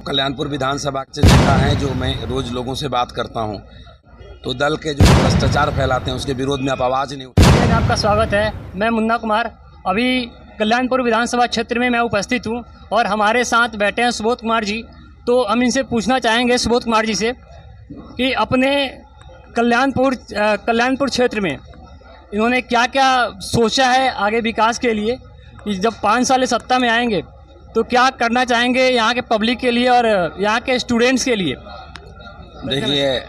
कल्याणपुर विधानसभा के नेता हैं जो मैं रोज लोगों से बात करता हूं, तो दल के जो भ्रष्टाचार फैलाते हैं उसके विरोध में आप आवाज़ नहीं उठाते। आपका स्वागत है। मैं मुन्ना कुमार अभी कल्याणपुर विधानसभा क्षेत्र में मैं उपस्थित हूं और हमारे साथ बैठे हैं सुबोध कुमार जी। तो हम इनसे पूछना चाहेंगे सुबोध कुमार जी से कि अपने कल्याणपुर क्षेत्र में इन्होंने क्या क्या सोचा है आगे विकास के लिए, कि जब 5 साल सत्ता में आएंगे तो क्या करना चाहेंगे यहाँ के पब्लिक के लिए और यहाँ के स्टूडेंट्स के लिए। देखिए,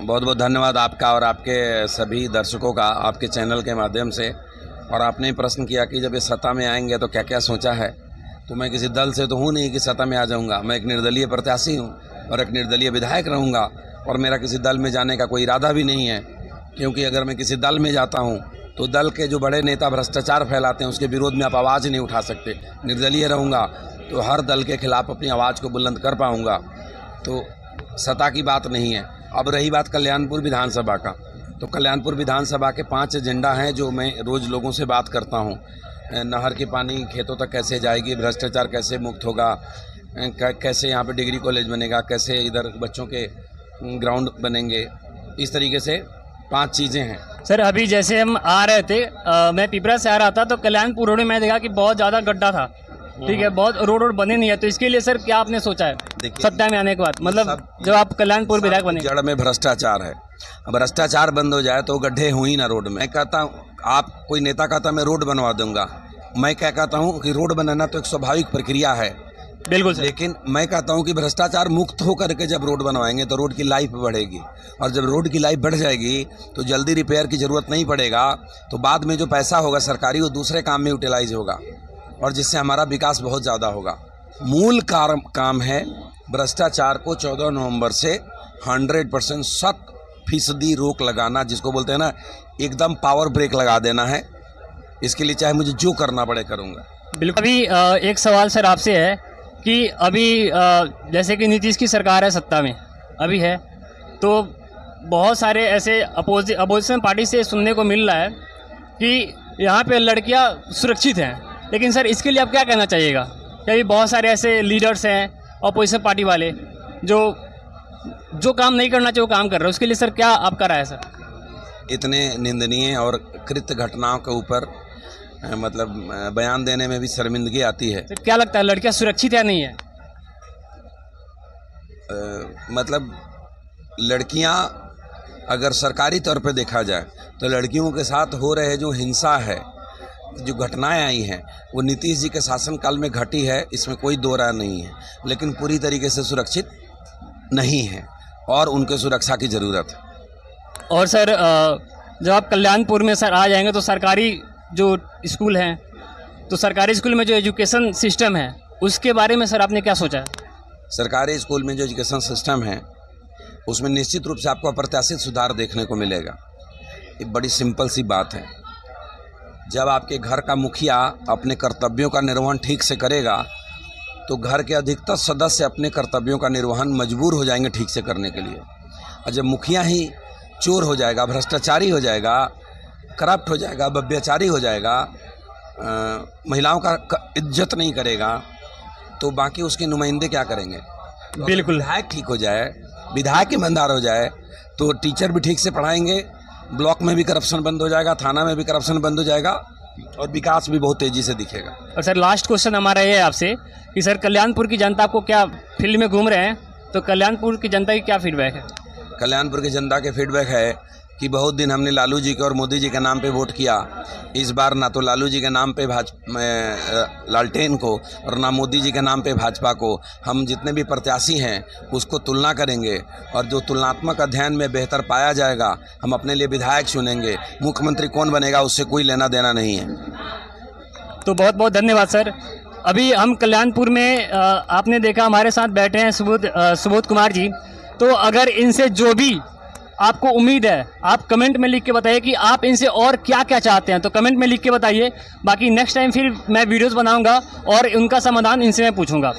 बहुत बहुत धन्यवाद आपका और आपके सभी दर्शकों का आपके चैनल के माध्यम से। और आपने प्रश्न किया कि जब ये सत्ता में आएंगे तो क्या क्या सोचा है। तो मैं किसी दल से तो हूँ नहीं कि सत्ता में आ जाऊँगा। मैं एक निर्दलीय प्रत्याशी हूँ और एक निर्दलीय विधायक रहूँगा और मेरा किसी दल में जाने का कोई इरादा भी नहीं है, क्योंकि अगर मैं किसी दल में जाता हूँ तो दल के जो बड़े नेता भ्रष्टाचार फैलाते हैं उसके विरोध में आप आवाज़ नहीं उठा सकते। निर्दलीय रहूँगा तो हर दल के खिलाफ अपनी आवाज़ को बुलंद कर पाऊँगा। तो सत्ता की बात नहीं है। अब रही बात कल्याणपुर विधानसभा का, तो कल्याणपुर विधानसभा के 5 एजेंडा हैं जो मैं रोज़ लोगों से बात करता हूँ। नहर के पानी खेतों तक कैसे जाएगी, भ्रष्टाचार कैसे मुक्त होगा, कैसे यहाँ पे डिग्री कॉलेज बनेगा, कैसे इधर बच्चों के ग्राउंड बनेंगे, इस तरीके से 5 चीज़ें हैं। सर अभी जैसे हम आ रहे थे, मैं पिपरा से आ रहा था तो कल्याणपुर रोड में मैं देखा कि बहुत ज़्यादा गड्ढा था। ठीक है, बहुत रोड बने नहीं है। तो इसके लिए सर क्या आपने सोचा है सत्ता में आने के बाद, मतलब जब आप कल्याणपुर विधायक बने? जड़ में भ्रष्टाचार है। अब भ्रष्टाचार बंद हो जाए तो गड्ढे हुई ही ना रोड में। मैं कहता हूँ, आप कोई नेता कहता मैं रोड बनवा दूंगा, मैं क्या कहता हूँ कि रोड बनाना तो एक स्वाभाविक प्रक्रिया है। बिल्कुल सर। लेकिन मैं कहता हूँ कि भ्रष्टाचार मुक्त होकर के जब रोड बनवाएंगे तो रोड की लाइफ बढ़ेगी, और जब रोड की लाइफ बढ़ जाएगी तो जल्दी रिपेयर की ज़रूरत नहीं पड़ेगा। तो बाद में जो पैसा होगा सरकारी वो दूसरे काम में यूटिलाइज होगा और जिससे हमारा विकास बहुत ज़्यादा होगा। मूल काम है भ्रष्टाचार को 14 नवंबर से 100% 100% रोक लगाना, जिसको बोलते हैं ना एकदम पावर ब्रेक लगा देना है। इसके लिए चाहे मुझे जो करना पड़े करूँगा। बिल्कुल। अभी एक सवाल सर आपसे है कि अभी जैसे कि नीतीश की सरकार है, सत्ता में अभी है, तो बहुत सारे ऐसे अपोजिशन पार्टी से सुनने को मिल रहा है कि यहाँ पे लड़कियाँ सुरक्षित हैं। लेकिन सर इसके लिए आप क्या कहना चाहिएगा? क्योंकि बहुत सारे ऐसे लीडर्स हैं अपोजिशन पार्टी वाले जो काम नहीं करना चाहिए वो काम कर रहे हैं। उसके लिए सर क्या आपका राय है सर? इतने निंदनीय और कृत्य घटनाओं के ऊपर मतलब बयान देने में भी शर्मिंदगी आती है। तो क्या लगता है लड़कियां सुरक्षित या नहीं है? मतलब लड़कियां अगर सरकारी तौर पे देखा जाए तो लड़कियों के साथ हो रहे जो हिंसा है, जो घटनाएं आई हैं, वो नीतीश जी के शासनकाल में घटी है, इसमें कोई दो राय नहीं है। लेकिन पूरी तरीके से सुरक्षित नहीं है और उनके सुरक्षा की ज़रूरत है। और सर जब आप कल्याणपुर में सर आ जाएंगे तो सरकारी जो स्कूल हैं, तो सरकारी स्कूल में जो एजुकेशन सिस्टम है उसके बारे में सर आपने क्या सोचा है? सरकारी स्कूल में जो एजुकेशन सिस्टम है उसमें निश्चित रूप से आपको अप्रत्याशित सुधार देखने को मिलेगा। ये बड़ी सिंपल सी बात है। जब आपके घर का मुखिया अपने कर्तव्यों का निर्वहन ठीक से करेगा तो घर के अधिकतर सदस्य अपने कर्तव्यों का निर्वहन मजबूर हो जाएंगे ठीक से करने के लिए। और जब मुखिया ही चोर हो जाएगा, भ्रष्टाचारी हो जाएगा, करप्ट हो जाएगा, व्यभिचारी हो जाएगा, महिलाओं का इज्जत नहीं करेगा, तो बाकी उसके नुमाइंदे क्या करेंगे? बिल्कुल। विधायक ठीक हो जाए, विधायक ईमानदार हो जाए तो टीचर भी ठीक से पढ़ाएंगे, ब्लॉक में भी करप्शन बंद हो जाएगा, थाना में भी करप्शन बंद हो जाएगा और विकास भी बहुत तेज़ी से दिखेगा। और सर लास्ट क्वेश्चन हमारा ये है आपसे कि सर कल्याणपुर की जनता को क्या फील्ड में घूम रहे हैं, तो कल्याणपुर की जनता की क्या फीडबैक है? कल्याणपुर की जनता के फीडबैक है कि बहुत दिन हमने लालू जी के और मोदी जी के नाम पे वोट किया। इस बार ना तो लालू जी के नाम पे लालटेन को और ना मोदी जी के नाम पे भाजपा को। हम जितने भी प्रत्याशी हैं उसको तुलना करेंगे और जो तुलनात्मक अध्ययन में बेहतर पाया जाएगा हम अपने लिए विधायक चुनेंगे। मुख्यमंत्री कौन बनेगा उससे कोई लेना देना नहीं है। तो बहुत बहुत धन्यवाद सर। अभी हम कल्याणपुर में आपने देखा हमारे साथ बैठे हैं सुबोध कुमार जी। तो अगर इनसे जो भी आपको उम्मीद है आप कमेंट में लिख के बताइए कि आप इनसे और क्या क्या चाहते हैं, तो कमेंट में लिख के बताइए। बाकी नेक्स्ट टाइम फिर मैं वीडियोस बनाऊंगा और उनका समाधान इनसे मैं पूछूंगा।